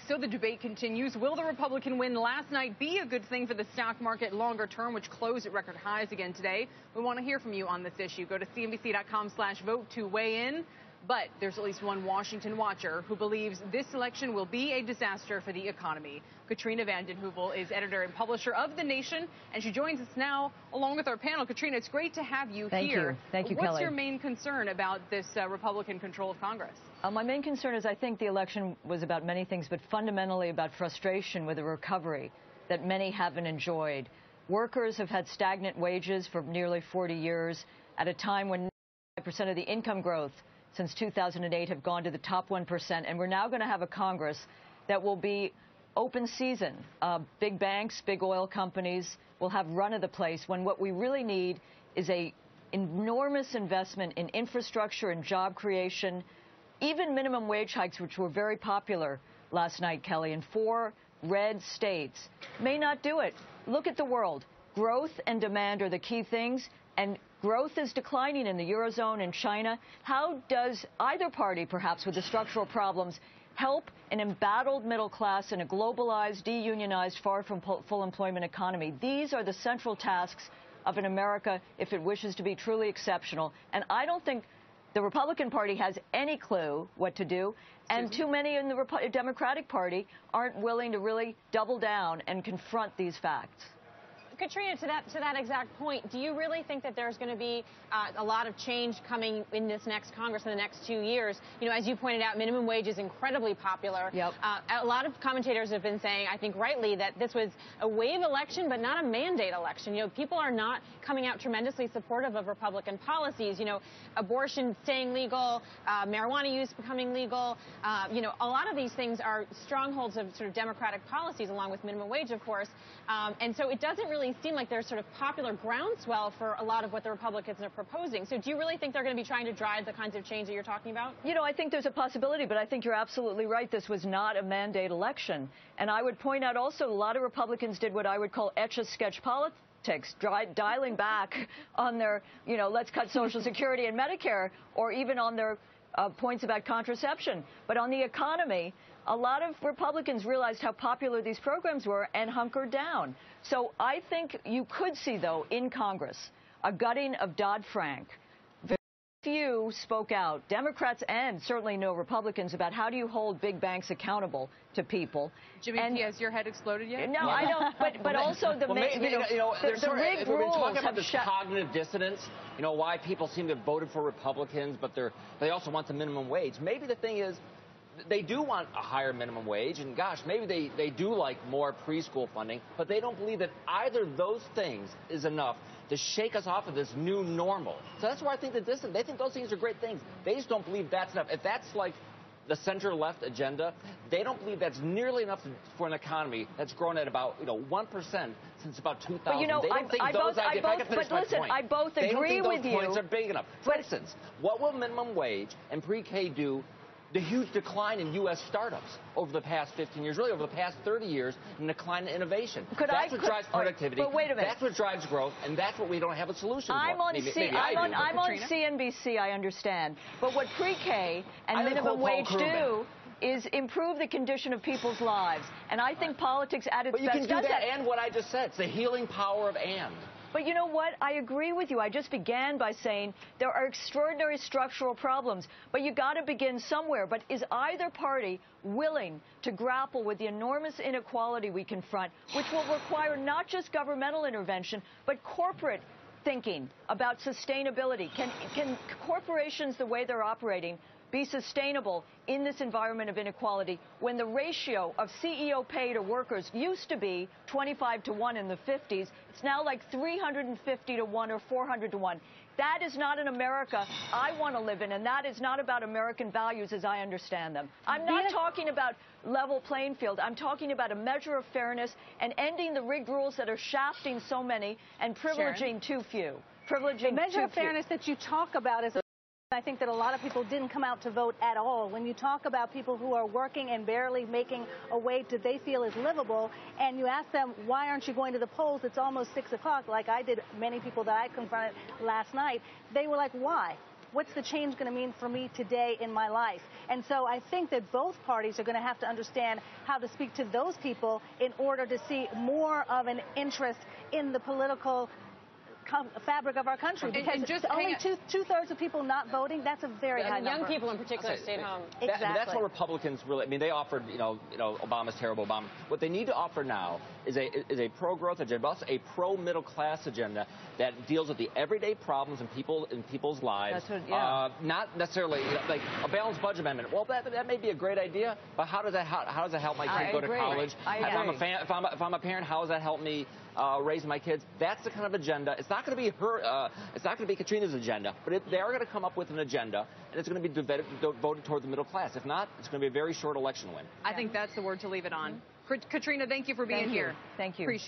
So the debate continues. Will the Republican win last night be a good thing for the stock market longer term, which closed at record highs again today? We want to hear from you on this issue. Go to cnbc.com/vote to weigh in. But there's at least one Washington watcher who believes this election will be a disaster for the economy. Katrina vanden Heuvel is editor and publisher of The Nation, and she joins us now along with our panel. Katrina, it's great to have you here. Thank you, What's Kelly. your main concern about this Republican control of Congress? My main concern is I think the election was about many things, but fundamentally about frustration with a recovery that many haven't enjoyed. Workers have had stagnant wages for nearly 40 years at a time when 95% of the income growth since 2008 have gone to the top 1%, and we're now going to have a Congress that will be open season. Big banks, big oil companies will have run of the place when what we really need is a enormous investment in infrastructure and job creation, even minimum wage hikes, which were very popular last night, Kelly, in 4 red states, may not do it. Look at the world. Growth and demand are the key things, and growth is declining in the Eurozone and China. How does either party, perhaps with the structural problems, help an embattled middle class in a globalized, deunionized, far from full employment economy? These are the central tasks of an America if it wishes to be truly exceptional. And I don't think the Republican Party has any clue what to do, and too many in the Democratic Party aren't willing to really double down and confront these facts. Katrina, to that exact point, do you really think that there's going to be a lot of change coming in this next Congress in the next 2 years? You know, as you pointed out, minimum wage is incredibly popular. Yep. A lot of commentators have been saying, I think rightly, that this was a wave election, but not a mandate election. You know, people are not coming out tremendously supportive of Republican policies. You know, abortion staying legal, marijuana use becoming legal. You know, a lot of these things are strongholds of sort of Democratic policies, along with minimum wage, of course. And so it doesn't really seem like there's sort of popular groundswell for a lot of what the Republicans are proposing. So do you really think they're going to be trying to drive the kinds of change that you're talking about? You know, I think there's a possibility, but I think you're absolutely right. This was not a mandate election. And I would point out also a lot of Republicans did what I would call etch-a-sketch politics, dialing back on their, you know, let's cut Social Security and Medicare, or even on their points about contraception. But on the economy, a lot of Republicans realized how popular these programs were and hunkered down. So I think you could see, though, in Congress, a gutting of Dodd-Frank. Very few spoke out, Democrats and certainly no Republicans, about how do you hold big banks accountable to people. Jimmy, has your head exploded yet? No, I don't. But also the rigged rules talking about have this cognitive dissonance. You know, why people seem to have voted for Republicans, but they also want the minimum wage. Maybe the thing is, they do want a higher minimum wage, and gosh, maybe they do like more preschool funding, but they don't believe that either of those things is enough to shake us off of this new normal. So that's why I think they think those things are great things. They just don't believe that's enough. If that's like the center-left agenda, they don't believe that's nearly enough for an economy that's grown at about 1% since about 2000. But you know, they don't think those ideas. I both agree with you. They don't think those points are big enough. For instance, what will minimum wage and pre-K do? The huge decline in U.S. startups over the past 15 years, really over the past 30 years, and decline in innovation. That's what drives productivity. But wait a minute. That's what drives growth, and that's what we don't have a solution for. I'm on CNBC, I understand. But what pre-K and minimum wage do is improve the condition of people's lives. And I think politics at its best does that. But you can do that and what I just said. It's the healing power of and. But you know what? I agree with you. I just began by saying there are extraordinary structural problems, but you got to begin somewhere. But is either party willing to grapple with the enormous inequality we confront, which will require not just governmental intervention, but corporate thinking about sustainability? Can corporations, the way they're operating, be sustainable in this environment of inequality when the ratio of CEO pay to workers used to be 25-1 in the 50s? It's now like 350-1 or 400-1. That is not an America I want to live in, and that is not about American values as I understand them. I'm not talking about level playing field. I'm talking about a measure of fairness and ending the rigged rules that are shafting so many and privileging too few. The measure of fairness that you talk about is I think that a lot of people didn't come out to vote at all. When you talk about people who are working and barely making a wage that they feel is livable, and you ask them, why aren't you going to the polls? It's almost 6 o'clock, like I did many people that I confronted last night. They were like, why? what's the change going to mean for me today in my life? And so I think that both parties are going to have to understand how to speak to those people in order to see more of an interest in the political fabric of our country, because just only two-thirds of people not voting, that's a very high number. Young people in particular stayed home. Exactly. That's what Republicans really, I mean, they offered, Obama's terrible Obama. What they need to offer now is a pro-growth agenda, but also a pro-middle class agenda that deals with the everyday problems in people's lives. That's what, yeah. Not necessarily like a balanced budget amendment. Well, that may be a great idea, but how does that help my kid go to college? If I'm a parent, how does that help me raise my kids? That's the kind of agenda. It's not going to be it's not going to be Katrina's agenda, but they are going to come up with an agenda, and it's going to be voted toward the middle class. If not, it's going to be a very short election win. I think that's the word to leave it on. Katrina, thank you for being here. Thank you. Appreciate it.